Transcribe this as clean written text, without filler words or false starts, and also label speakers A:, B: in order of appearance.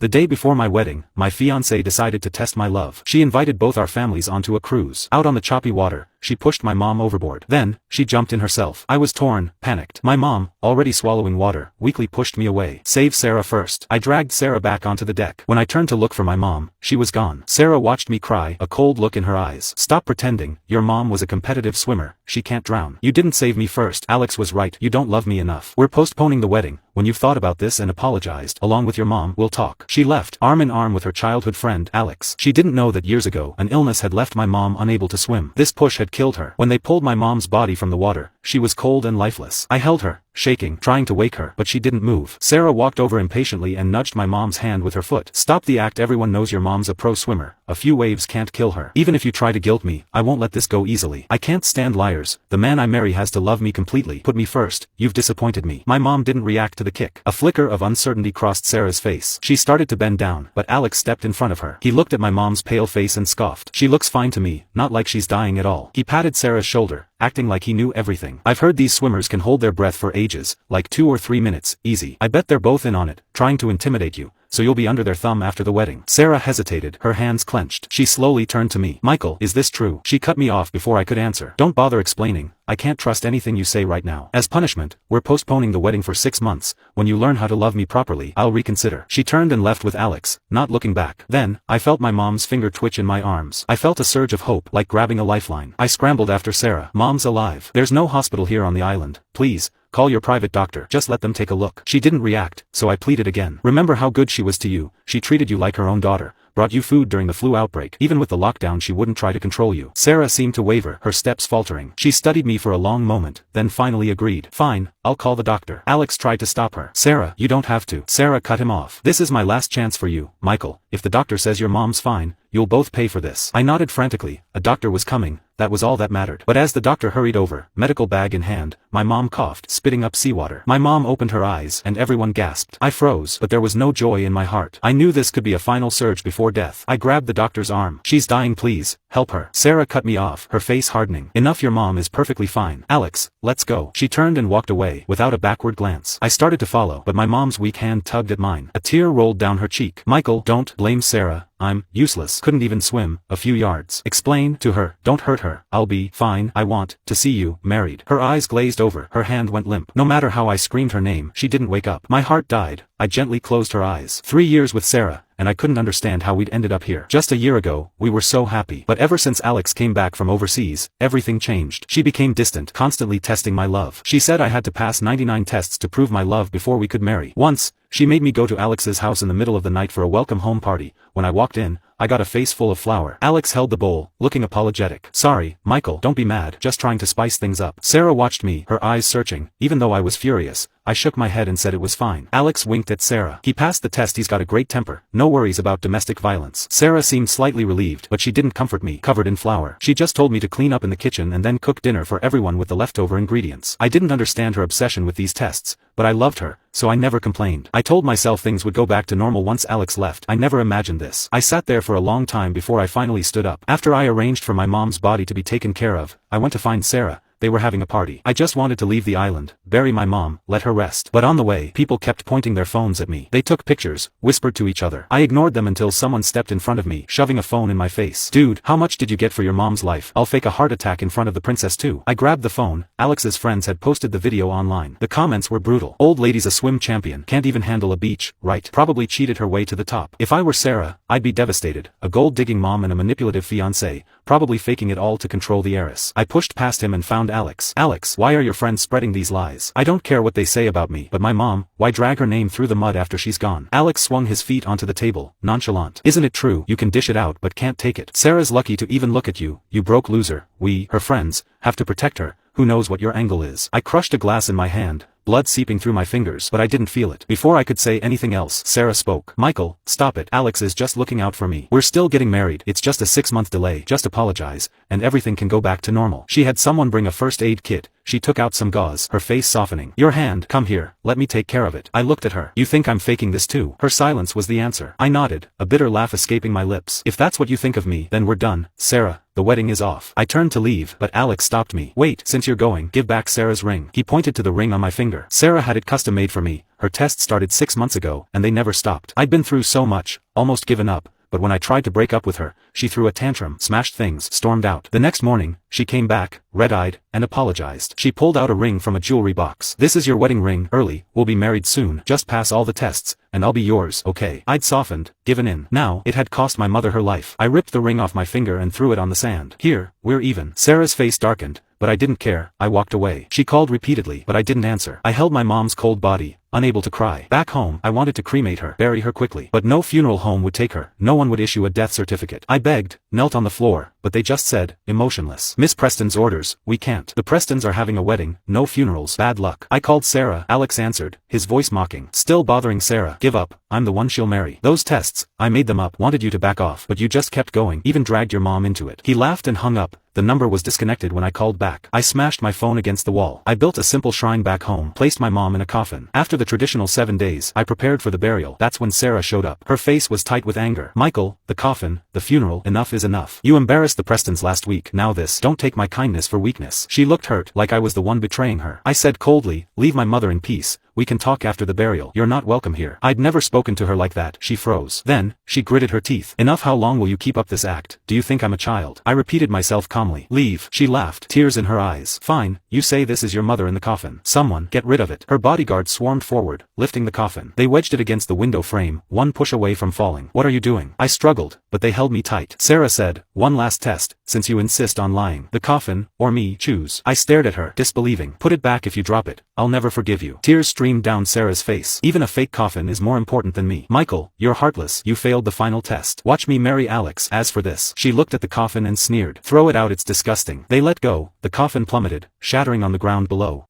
A: The day before my wedding, my fiancée decided to test my love. She invited both our families onto a cruise. Out on the choppy water, she pushed my mom overboard. Then, she jumped in herself. I was torn, panicked. My mom, already swallowing water, weakly pushed me away. Save Sarah first. I dragged Sarah back onto the deck. When I turned to look for my mom, she was gone. Sarah watched me cry, a cold look in her eyes. Stop pretending. Your mom was a competitive swimmer. She can't drown. You didn't save me first. Alex was right. You don't love me enough. We're postponing the wedding. When you've thought about this and apologized, along with your mom, we'll talk. She left, arm in arm with her childhood friend, Alex. She didn't know that years ago, an illness had left my mom unable to swim. This push had killed her. When they pulled my mom's body from the water, she was cold and lifeless. I held her, shaking, trying to wake her, but she didn't move. Sarah walked over impatiently and nudged my mom's hand with her foot. Stop the act. Everyone knows your mom's a pro swimmer. A few waves can't kill her. Even if you try to guilt me, I won't let this go easily. I can't stand liars. The man I marry has to love me completely. Put me first. You've disappointed me. My mom didn't react to the kick. A flicker of uncertainty crossed Sarah's face. She started to bend down, but Alex stepped in front of her. He looked at my mom's pale face and scoffed. She looks fine to me, not like she's dying at all. He patted Sarah's shoulder, acting like he knew everything. I've heard these swimmers can hold their breath for ages, like 2 or 3 minutes, easy. I bet they're both in on it, trying to intimidate you, so you'll be under their thumb after the wedding. Sarah hesitated, her hands clenched. She slowly turned to me. Michael, is this true? She cut me off before I could answer. Don't bother explaining. I can't trust anything you say right now. As punishment, we're postponing the wedding for 6 months. When you learn how to love me properly, I'll reconsider. She turned and left with Alex, not looking back. Then, I felt my mom's finger twitch in my arms. I felt a surge of hope, like grabbing a lifeline. I scrambled after Sarah. Mom's alive. There's no hospital here on the island. Please, call your private doctor. Just let them take a look. She didn't react, so I pleaded again. Remember how good she was to you. She treated you like her own daughter. Brought you food during the flu outbreak. Even with the lockdown she wouldn't try to control you. Sarah seemed to waver, her steps faltering. She studied me for a long moment, then finally agreed. Fine, I'll call the doctor. Alex tried to stop her. Sarah, you don't have to. Sarah cut him off. This is my last chance for you, Michael. If the doctor says your mom's fine, you'll both pay for this. I nodded frantically. A doctor was coming. That was all that mattered. But as the doctor hurried over, medical bag in hand, my mom coughed, spitting up seawater. My mom opened her eyes, and everyone gasped. I froze, but there was no joy in my heart. I knew this could be a final surge before death. I grabbed the doctor's arm. She's dying, please, help her. Sarah cut me off, her face hardening. Enough, your mom is perfectly fine. Alex, let's go. She turned and walked away, without a backward glance. I started to follow, but my mom's weak hand tugged at mine. A tear rolled down her cheek. Michael, don't blame Sarah. I'm useless. Couldn't even swim a few yards. Explain to her. Don't hurt her. I'll be fine. I want to see you married. Her eyes glazed over. Her hand went limp. No matter how I screamed her name, she didn't wake up. My heart died. I gently closed her eyes. 3 years with Sarah, and I couldn't understand how we'd ended up here. Just a year ago, we were so happy. But ever since Alex came back from overseas, everything changed. She became distant, constantly testing my love. She said I had to pass 99 tests to prove my love before we could marry. Once, she made me go to Alex's house in the middle of the night for a welcome home party. When I walked in, I got a face full of flour. Alex held the bowl, looking apologetic. Sorry, Michael, don't be mad, just trying to spice things up. Sarah watched me, her eyes searching. Even though I was furious, I shook my head and said it was fine. Alex winked at Sarah. He passed the test. He's got a great temper. No worries about domestic violence. Sarah seemed slightly relieved, but she didn't comfort me. Covered in flour. She just told me to clean up in the kitchen and then cook dinner for everyone with the leftover ingredients. I didn't understand her obsession with these tests, but I loved her, so I never complained. I told myself things would go back to normal once Alex left. I never imagined this. I sat there for a long time before I finally stood up. After I arranged for my mom's body to be taken care of, I went to find Sarah. They were having a party. I just wanted to leave the island, bury my mom, let her rest. But on the way, people kept pointing their phones at me. They took pictures, whispered to each other. I ignored them until someone stepped in front of me, shoving a phone in my face. Dude, how much did you get for your mom's life? I'll fake a heart attack in front of the princess too. I grabbed the phone. Alex's friends had posted the video online. The comments were brutal. Old lady's a swim champion. Can't even handle a beach, right? Probably cheated her way to the top. If I were Sarah, I'd be devastated. A gold-digging mom and a manipulative fiancé, probably faking it all to control the heiress. I pushed past him and found Alex. Alex, why are your friends spreading these lies? I don't care what they say about me, but my mom, why drag her name through the mud after she's gone? Alex swung his feet onto the table, nonchalant. Isn't it true? You can dish it out but can't take it. Sarah's lucky to even look at you, you broke loser. We, her friends, have to protect her. Who knows what your angle is? I crushed a glass in my hand, blood seeping through my fingers, but I didn't feel it. Before I could say anything else, Sarah spoke. Michael, stop it. Alex is just looking out for me. We're still getting married. It's just a 6-month delay. Just apologize, and everything can go back to normal. She had someone bring a first aid kit. she took out some gauze, her face softening. Your hand, come here, let me take care of it. I looked at her. You think I'm faking this too? Her silence was the answer. I nodded, a bitter laugh escaping my lips. If that's what you think of me, then we're done, Sarah. The wedding is off. I turned to leave, but Alex stopped me. Wait, since you're going, give back Sarah's ring. He pointed to the ring on my finger. Sarah had it custom made for me. Her tests started 6 months ago, and they never stopped. I'd been through so much, almost given up. But when I tried to break up with her, she threw a tantrum, smashed things, stormed out. The next morning, she came back, red-eyed, and apologized. She pulled out a ring from a jewelry box. This is your wedding ring, early, we'll be married soon, just pass all the tests, and I'll be yours, okay? I'd softened, given in. Now, it had cost my mother her life. I ripped the ring off my finger and threw it on the sand. Here, we're even. Sarah's face darkened, but I didn't care. I walked away. She called repeatedly, but I didn't answer. I held my mom's cold body, unable to cry. Back home, I wanted to cremate her, bury her quickly. But no funeral home would take her. No one would issue a death certificate. I begged, knelt on the floor, but they just said, emotionless. Miss Preston's orders, we can't. The Prestons are having a wedding, no funerals, bad luck. I called Sarah, Alex answered, his voice mocking. Still bothering Sarah. Give up, I'm the one she'll marry. Those tests, I made them up, wanted you to back off, but you just kept going, even dragged your mom into it. He laughed and hung up. The number was disconnected when I called back. I smashed my phone against the wall. I built a simple shrine back home, placed my mom in a coffin. After the traditional 7 days, I prepared for the burial. That's when Sarah showed up. Her face was tight with anger. Michael, the coffin, the funeral, enough is enough. You embarrassed the Prestons last week, now this. Don't take my kindness for weakness. She looked hurt, like I was the one betraying her. I said coldly, leave my mother in peace. We can talk after the burial. You're not welcome here. I'd never spoken to her like that. She froze. Then, she gritted her teeth. Enough, how long will you keep up this act? Do you think I'm a child? I repeated myself calmly. Leave. She laughed, tears in her eyes. Fine, you say this is your mother in the coffin. Someone, get rid of it. Her bodyguard swarmed forward, lifting the coffin. They wedged it against the window frame, one push away from falling. What are you doing? I struggled, but they held me tight. Sarah said, one last test, since you insist on lying. The coffin, or me, choose. I stared at her, disbelieving. Put it back if you drop it. I'll never forgive you. Tears streamed down Sarah's face. Even a fake coffin is more important than me. Michael, you're heartless. You failed the final test. Watch me marry Alex. As for this, she looked at the coffin and sneered. Throw it out, it's disgusting. They let go. The coffin plummeted, shattering on the ground below.